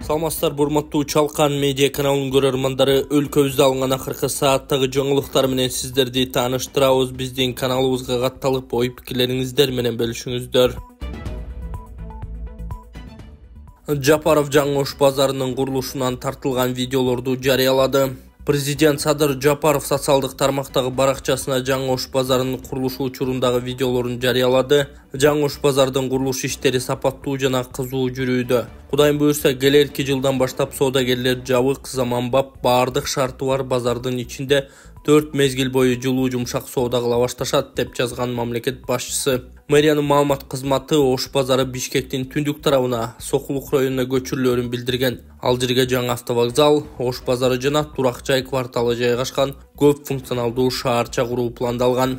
Саламатсыздар, бурматтуу Чалкан медиа каналынын көрөрмандары, өлкөбүздө алынган акыркы сааттагы жаңылыктар менен сиздерди тааныштырабыз. Биздин каналыбызга катталып, ой пикирлериңиздер менен бөлүшүңүздөр. Жапаров жаңы Ош базарынын курулушунан тартылган видеолорду жарыялады. Президент Садыр Жапаров социалдык тармактагы баракчасына жаңы Ош базарынын курулушу учурундагы видеолорун жарыялады. Жаңы Ош базардын курулуш иштери сапаттуу жана кызуу жүрүүдө. Кудайым буюрса, келерки жылдан баштап соодагерлер жабык, заманбап, баардык шарты бар базардын ичинде 4 мезгил бою жылуу жумшак соода кыла башташат деп жазган мамлекет башчысы. Мэриянын маалымат кызматы Ош базары Бишкектин түндүк тарабына, Сокулук районуна көчүрүлөөрүн билдирген. Ал жерге жаңы автовокзал, Ош базары жана Турак жай кварталы жайгашкан көп функционалдуу шаарча куруу пландалган.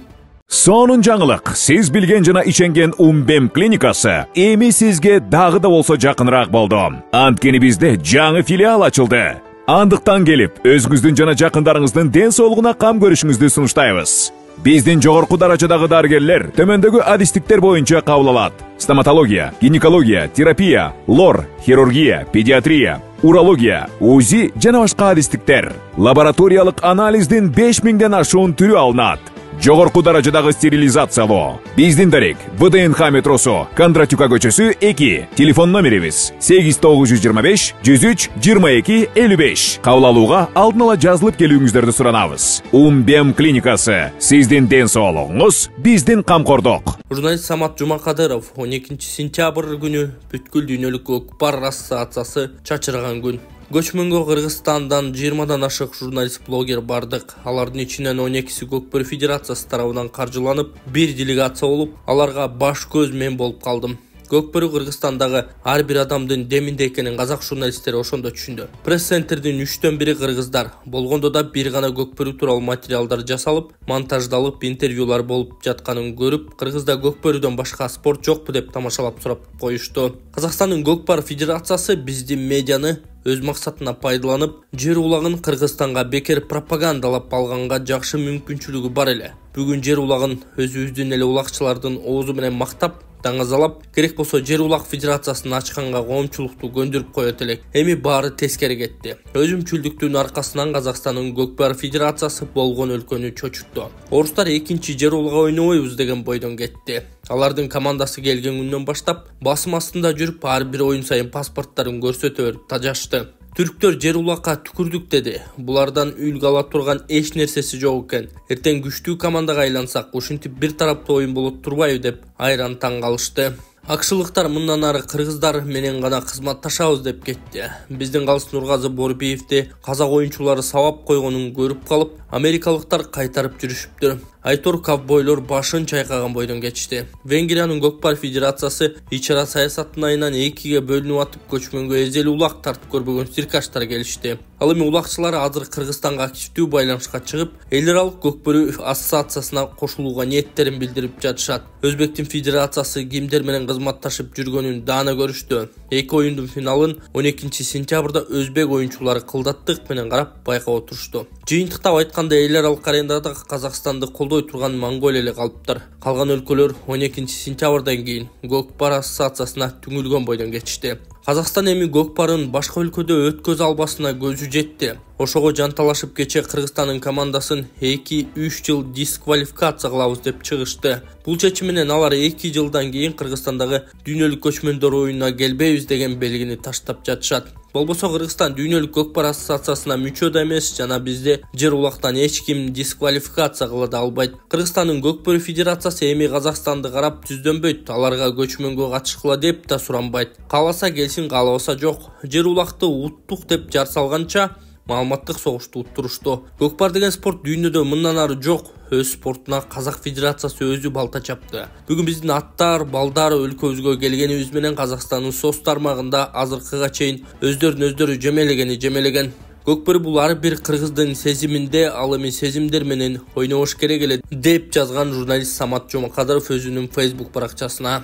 Сонун жаңылык, сиз билген жана иченген Умбем клиникасы эми сизге дагы да болсо жакыныраак болду. Анткени бизде жаңы филиал ачылды. Андыктан келип, өзүңүздүн жана жакындарыңыздын ден соолугуна кам көрүшүңүздү сунуштайбыз. Биздин жогорку даражадагы дарыгерлер төмөндөгү адистиктер боюнча кабыл алат: стоматология, гинекология, терапия, лор, хирургия, педиатрия, урология, УЗИ жана башка адистиктер. Лабораториялык анализдин 5000ден ашуун түрү алынат. Жогорку даражадагы стерилизациялоо. Биздин дарек ВДНХ метросу, Кондратюка көчөсү 2. Телефон номерибиз 8925 103 22 55. Кабыл алууга алдын ала жазылып келүүңүздөрдү суранабыз. Умбем клиникасы. Сиздин ден соолугуңуз, биздин камкордук. Журналист Самат Жумакадыров 12 сентябрь күнү бүткүл дүйнөлүк Көкпар ассоциациясы чачырган күн. Көчмөнгө Кыргызстандан 20дан ашык журналист-блогер бардык. Алардын ичинен 12си Көкпөр Федерациясы тарабынан каржыланып, бир делегация болуп, аларга баш көз мен болуп калдым. Көкпөрү Кыргызстандагы ар бир адамдын деминде экенин казак журналисттери ошондо түшүндү. Пресс-центрдин 3төн 1 кыргыздар, болгондо да бир гана Көкпөрү тууралуу материалдар жасалып, монтаждалып, интервьюлар болуп жатканын көрүп, Кыргызда Көкпөрүдөн башка спорт жокпу деп тамашалап сурап коюшту. Казакстандын Көкпар Федерациясы биздин медианы өз максатына пайдаланып, жер улагын Кыргызстанга бекер пропагандалап алганга жакшы мүмкүнчүлүгү бар эле. Бүгүн жер улагын өзүбүздүн эле улагчылардын оозу менен мактап, даңазалап, керек болсо жер улак федерациясын ачканга коомчулукту көндүрүп коет элек. Эми баары тескери кетти. Өзүмчүлдүктүн аркасынан Казакстандын Көкпар Федерациясы болгон өлкөнү чочутту. Орустар экинчи жер улага ойнобойбуз деген бойдон кетти. Алардын командасы келген күндөн баштап басым астында жүрүп, ар бир oyun сайын паспорттарын көрсөтө берип тажашты. Түрктөр жер улакка түкүрдүк деди. Булардан үлгү ала турган эч нерсеси жок экен. Эртең күчтүү командага айлансак, ушинтип бир тараптуу oyun болот турбайбы деп айран таң калышты. Акшылыктар мындан ары кыргыздар менен гана кызматташабыз деп кетти. Биздин Калыс Нургазы Борбиевди казак оюнчулары сабап койгонун көрүп калып, америкалыктар кайтарып жүрүшүптүр. Айтор ковбойлор башын чайкаган бойдон кетишти. Венгриянын Көкпар Федерациясы ичара саясаттын айынан 2ге бөлүнүп атып, көчмөнгө эзели улак тартып көрбөгөн циркачтар келишти. Ал эми улакчылар азыр Кыргызстанга активдүү байланышка чыгып, эл аралык Көкпөрү ассоциациясына кошулууга ниеттерин билдирип жатышат. Өзбектин федерациясы кимдер менен кызматташып жүргөнүн даана көрүштү. Эки оюндун финалын 12 сентябрда өзбек оюнчулары кылдаттык менен карап байкап отурушту. Жыйынтыктап айтканда, эл аралык аренада Казакстанды колдой турган Монголия эле калыптыр. Калган өлкөлөр 12 сентябрдан кийин Көкпар ассоциациясына түңүлгөн бойдон кетишти. Казакстан эми Көкпарын башка өлкөдө өткөзө албасына көзү жетти. Ошого жанталашып кече Кыргызстандын командасын 2-3 жыл дисквалификация кылабыз деп чыгышты. Бул чечим менен алар 2 жылдан кийин Кыргызстандагы дүйнөлүк көчмөндөр оюнуна келбейбиз деген белгини таштап жатышат. Болбосо Кыргызстан дүйнөлүк Көкпар ассоциациясына мүчө да эмес жана бизде жер улактан эч ким дисквалификация кыла да албайт. Кыргызстандын Көкпөр Федерациясы эми Казакстанды карап түздөнбөйт, аларга көчмөнгө катышкыла деп да суранбайт. Кааласа келсин, каалабаса жок. Жер улакты уттук деп жар салганча маалыматтык согушту уттурушту. Көкпар деген спорт дүйнөдө мындан ары жок. Өз спортуна Казак Федерациясы өзү балта чапты. Бүгүн биздин аттар, балдар өлкөбүзгө келгенибиз менен Казакстандын соц тармагында азыркыга чейин өздөрүн жемелеген. Көкпөр бул ар бир кыргыздын сезиминде, ал эми сезимдер менен ойнобош керек эле деп жазган журналист Самат Жумакадыров өзүнүн Facebook баракчасына.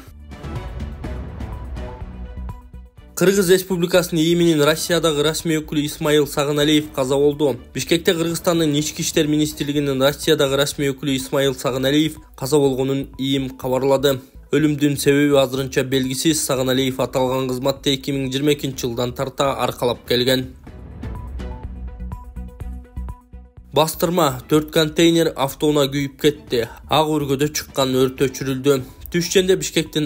Кыргыз Республикасынын ИИМинин Россиядагы расмий өкүлү Исмаил Сагыналиев каза болду. Бишкекте Кыргызстандын Ички иштер министрлигинин Россиядагы расмий өкүлү Исмаил Сагыналиев каза болгонун ИИМ кабарлады. Ölümдүн себеби азырынча белгисиз. Сагыналиев аталган кызматты 2022-жылдан тарта аркалап келген. Бастырма 4 контейнер автоунаа күйүп кетти. Ак өргөдө чыккан өрт өчүрүлдү. Түшченде Бишкектин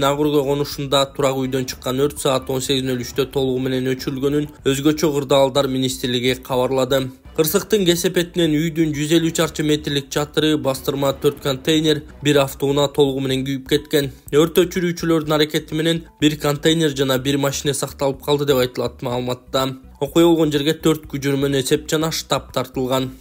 Ак Өргө конушунда турак үйдөн чыккан өрт саат 18:03 толугу менен өчүрүлгөнүн өзгөчө кырдаалдар министрлиги кабарлады. Кырсыктын кесепетинен үйдүн 150 чарчы метрлик чатыры, бастырма 4 контейнер, бир автоунаа толугу менен күйүп кеткен. Өрт өчүрүүчүлөрдүн аракети менен бир контейнер жана бир машина сакталып калды деп айтылат маалыматта. Окуя болгон жерге 4 күчүрмөн эсеп жана штаб тартылган.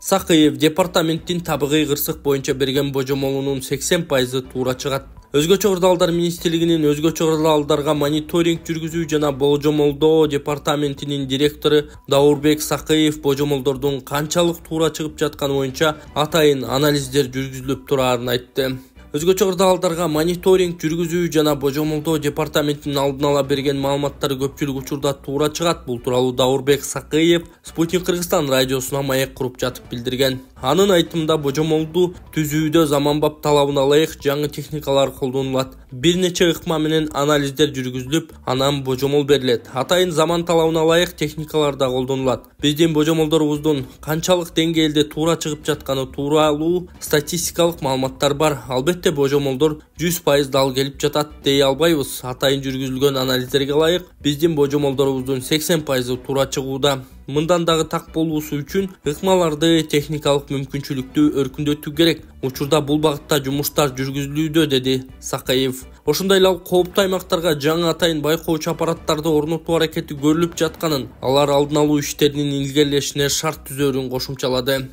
Сакыев департаменттин табигый кырсык боюнча берген божомолунун 80% туура чыгат. Өзгөчө кырдаалдар министрлигинин өзгөчө кырдаалдарга мониторинг жүргүзүү жана божомолдоо департаментинин директору Даурбек Сакыев божомолдордун канчалык туура чыгып жатканы боюнча атайын анализдер жүргүзүлүп турарын айтты. Өзгөчө кырдаалдарга мониторинг жүргүзүү жана божомолдоо департаментинин алдын ала берген маалыматтары көпчүлүк учурда туура чыгат. Бул тууралуу Даурбек Сакыев Спутник Кыргызстан радиосуна маек куруп жатып билдирген. Анын айтымында божомолду түзүүдө заманбап талабына ылайык жаңы техникалар колдонулат. Бир нече ыкма менен анализдер жүргүзүлүп, анан божомол берилет. Атайын заман талабына ылайык техникалар да колдонулат. Биздин божомолдорубуздун канчалык деңгээлде туура чыгып жатканы тууралуу статистикалык маалыматтар бар. Албетте божомолдор 100% дал келип жатат дей албайбыз. Атайын жүргүзүлгөн анализдерге ылайык биздин божомолдорубуздун 80% туура чыгууда. Мындан дагы так болуусу үчүн ыкмаларды, техникалык мүмкүнчүлүктү өркүндөтүү керек. Учурда бул багытта жумуштар жүргүзүлүүдө, деди Сакыев. Ошондой эле ал кооптуу аймактарга жаңы атайын байкоочу аппараттарды орнотуу аракети көрүлүп жатканын, алар алдын алуу иштеринин илгерилешине шарт түзөрүн кошумчалады.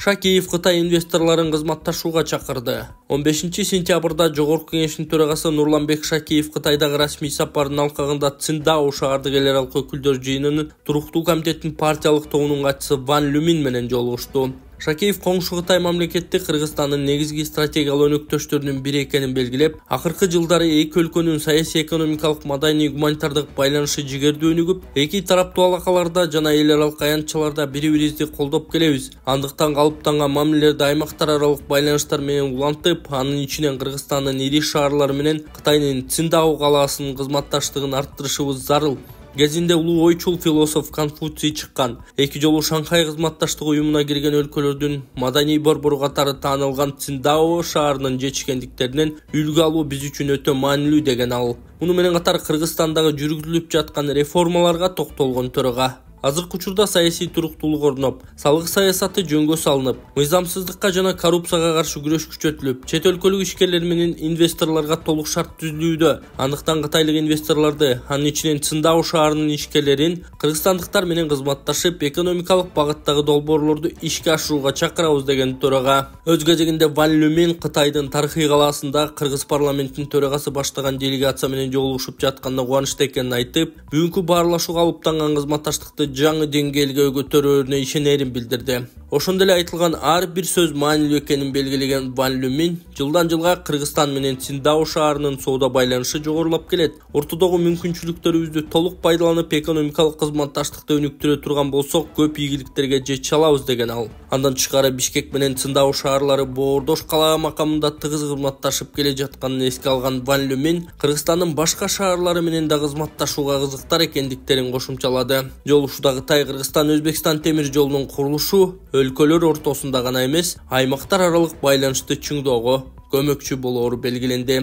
Шакеев Кытай инвесторларын кызматташууга чакырды. 15 сентябрда Жогорку Кеңештин төрагасы Нурланбек Шакеев Кытайдагы расмий сапарынын алкагында Циндао шаардык эл аралык өкүлдөр жыйынынын туруктуу комитеттин партиялык тобунун катчысы Ван Люмин менен жолугушту. Шакеев коңшу Кытай мамлекети Кыргызстандын негизги стратегиялык өнөктөштөрүнүн бири экенин белгилеп, акыркы жылдары эки өлкөнүн саясий, экономикалык, маданий, гуманитардык байланышы жигердүү өнүгүп, эки тараптуу алакаларда жана эл аралык аянтчаларда бири-бирибизди колдоп келебиз. Андыктан калыптанган мамилелерди аймактар аралык байланыштар менен улантып, анын ичинен Кыргызстандын ири шаарлары менен Кытайдын Циндао калаасынын кызматташтыгын арттырышыбыз зарыл. Кезинде улуу ойчул философ Конфуций чыккан. Эки жолу Шанхай кызматташтык уюмуна кирген өлкөлөрдүн маданий борбору катары таанылган Циндао шаарынын жетишкендиктеринен үлгү алуу биз үчүн өтө маанилүү деген ал. Муну менен катар Кыргызстандагы жүргүзүлүп жаткан реформаларга токтолгон төрага. Азыркы учурда саясий туруктуулук орноп, салык саясаты жөнгө салынып, мыйзамсыздыкка жана коррупцияга каршы күрөш күчөтүлүп, чет өлкөлүк ишкерлер менен инвесторлорго толук шарт түзүлүүдө. Андыктан кытайлык инвесторлорду, анын ичинен Циндао шаарынын ишкерлерин кыргызстандыктар менен кызматташып, экономикалык багыттагы долбоорлорду ишке ашырууга чакырабыз деген төрага. Өз кезегинде Ван Люмин Кытайдын тарыхый калаасында Кыргыз парламентинин төрагасы баштаган делегация менен жолугушуп жатканына кубанычта экенин айтып, бүгүнкү баарлашуу калыптанган кызматташтыкты жаңы деңгээлге көтөрүүнө ишенерин билдирди. Ошондой эле айтылган ар бир сөз маанилүү экенин белгилеген Ван Люмин жылдан жылга Кыргызстан менен Циндао шаарынын соода байланышы жогорулап келет. Ортодогу мүмкүнчүлүктөрүбүздү толук пайдаланып, экономикалык кызматташтыкты өнүктүрө турган болсок, көп ийгиликтерге жете алабыз деген ал. Андан тышкары Бишкек менен Циндао шаарлары боордош калаа макамында тыгыз кызматташып келе жатканын эске алган Ван Люмин Кыргызстандын башка шаарлары менен да кызматташууга кызыктар экендиктерин кошумчалады. Жолугушууда Кытай, Кыргызстан, Өзбекстан темир жолунун курулушу өлкөлөр ортосунда гана эмес, аймактар аралык байланышты чыңдоого көмөкчү болоору белгиленди.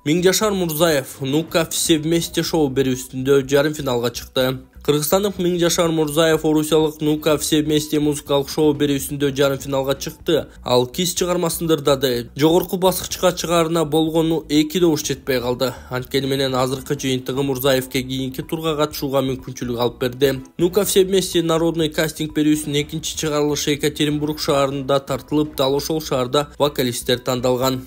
Миңжашар Мурзаев «Ну-ка все вместе» шоу берүүсүндө жарым финалга чыкты. Кыргызстандык Миңжашар Мурзаев орусиялык «Ну-ка все вместе» музыкалык шоу берүүсүндө жарым финалга чыкты. Ал Кис чыгармасын ырдады. Жогорку баскычка чыгаарына болгону 2 добуш жетпей калды. Анткени менен азыркы жыйынтыгы Мурзаевке кийинки турга катышууга мүмкүнчүлүк алып берди. «Ну-ка все вместе» народный кастинг берүүсүнүн экинчи чыгарылышы Екатеринбург шаарында тартылып, дал ошол шаарда вокалисттер тандалган.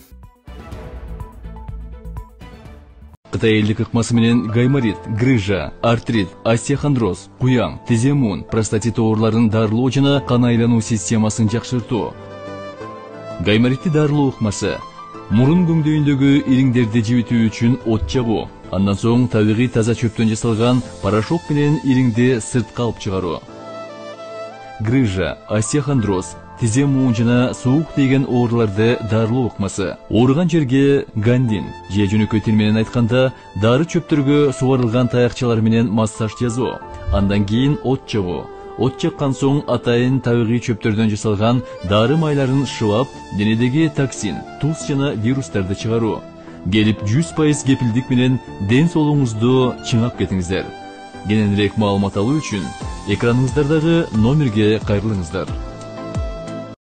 Кытай элдик ыкмасы менен гайморит, грыжа, артрит, остеохондроз, куяң, тиземун, простатит ооруларын дарылоо жана кан айлануу системасын жакшыртуу. Гайморитти дарылоо ыкмасы мурун көңдөйүндөгү ириңдерди жибитүү үчүн от жагуу, Андан соң табигый таза чөптөн жасалган порошок менен ириңди сыртка алып чыгаруу. Грыжа, остеохондроз, тизе муун жана суук тийген ооруларды дарылоо ыкмасы. Ооруган жерге гандин же жөнөкөй тил менен айтканда дары чөптөргө сугарылган таякчалар менен массаж жасоо. Андан кийин от жагуу. От жаккан соң атайын табигый чөптөрдөн жасалган дары майларын шылап, денедеги токсин, туз жана вирустарды чыгаруу. Келип 100% кепилдик менен ден соолугуңузду чыңап кетиңиздер. Кененирээк маалымат алуу үчүн экраныңыздардагы номерге кайрылыңыздар.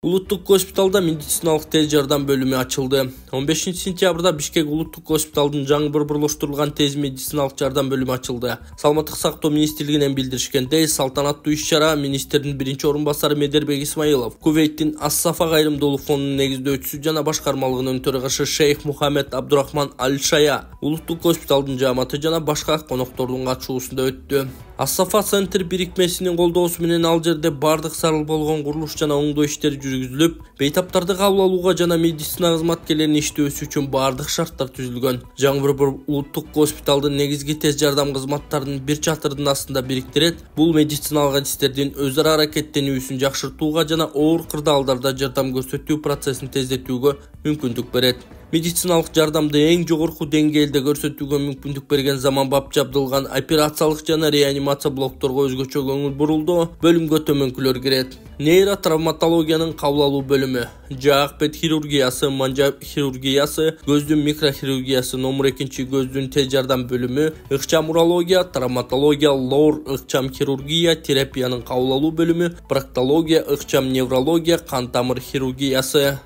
Улуттук госпиталда медициналык тез жардам бөлүмү ачылды. 15 сентябрда Бишкек улуттук госпиталдын жаңы борборлоштурулган тез медициналык жардам бөлүмү ачылды. Саламаттык сактоо министрлигинен билдиришкендей, салтанаттуу иш-чара министрдин биринчи орун басары Медербек Исмаилов, Кувейттин Ас-Сафа кайрымдуулук фондунун негиздөөчүсү жана башкармалыгынын төрагасы Шейх Мухаммед Абдурахман Аль-Шая, улуттук госпиталдын жааматы жана башка коноктордун катышуусунда өттү. Ас-Сафа центр бирикмесинин колдоосу менен ал жерде бардык зарыл болгон курулуш жана оңдоо иштери жүргүзүлүп, бейтаптарды кабыл алууга жана медицина кызматкерлеринин иштөөсү үчүн бардык шарттар түзүлгөн. Жаңы борбор улуттук госпиталдын негизги тез жардам кызматтарын бир чатырдын астында бириктирет. Бул медициналык адистердин өз ара аракеттенүүсүн жакшыртууга жана оор кырдаалдарда жардам көрсөтүү процессин тездетүүгө мүмкүндүк берет. Медициналык жардамды эң жогорку деңгээлде көрсөтүүгө мүмкүндүк берген заманбап жабдылган операциялык жана реанимация блокторго өзгөчө көңүл бурулду. Бөлүмгө төмөнкүлөр кирет. Нейротравматологиянын кабыл алуу бөлүмү, жаак бет хирургиясы, манжа хирургиясы, көздүн микрохирургиясы, номер 2 көздүн тез жардам бөлүмү, ыкчам урология, травматология, лор, ыкчам хирургия, терапиянын кабыл алуу бөлүмү, проктология, ыкчам неврология, кан тамыр хирургиясы.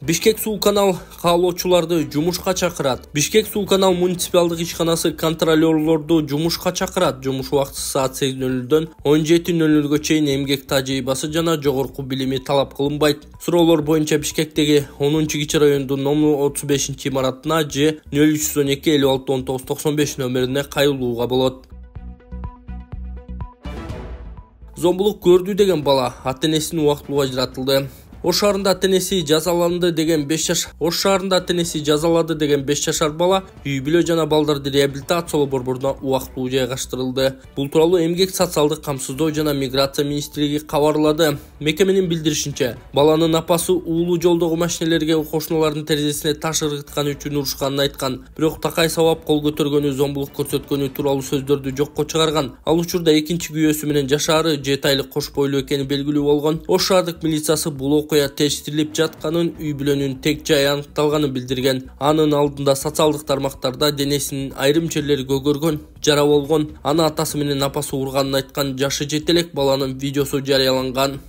Бишкек суу канал каалоочуларды жумушка чакырат. Бишкек суу канал муниципалдык ишканасы контролёрлорду жумушка чакырат. Жумуш убакыты саат 8:00-дөн 17:00-гө чейин эмгек тажрыйбасы жана жогорку билими талап кылынбайт. Суроолор боюнча Бишкектеги 10-кичи райондун номер 35 имаратына же 0312 56 19 95 номерине кайрылууга болот. Зомбулук көрдү деген бала ата-энесинин убактылуу ажыратылды. Ош шаарында ата-энеси жазаланды деген 5 жашар бала үй бүлө жана балдарды реабилитациялоо борборуна убактылуу жайгаштырылды. Бул тууралуу Эмгек социалдык камсыздоо жана миграция министрлиги кабарлады. Мекеменин билдиришинче, баланын апасы уулу жолдогу машинелерге кошуналардын терезесине таш ыргытканы үчүн урушканын айткан. Бирок такай сабап кол көтөргөнү, зомбулук көрсөткөнү тууралуу сөздөрдү жокко чыгарган. Ал учурда экинчи күйөөсү менен жашаары 7 айлык кош бойлуу экени белгилүү болгон. Ош шаардык милициясы бул окуя тештирилип жатканын, үй бүлөнүн тек жайы аныкталганын билдирген. Анын алдында социалдык тармактарда денесинин айрым жерлери көгөргөн, жара болгон, аны атасы менен апасы урганын айткан жашы жетелек баланын видеосу жарыяланган.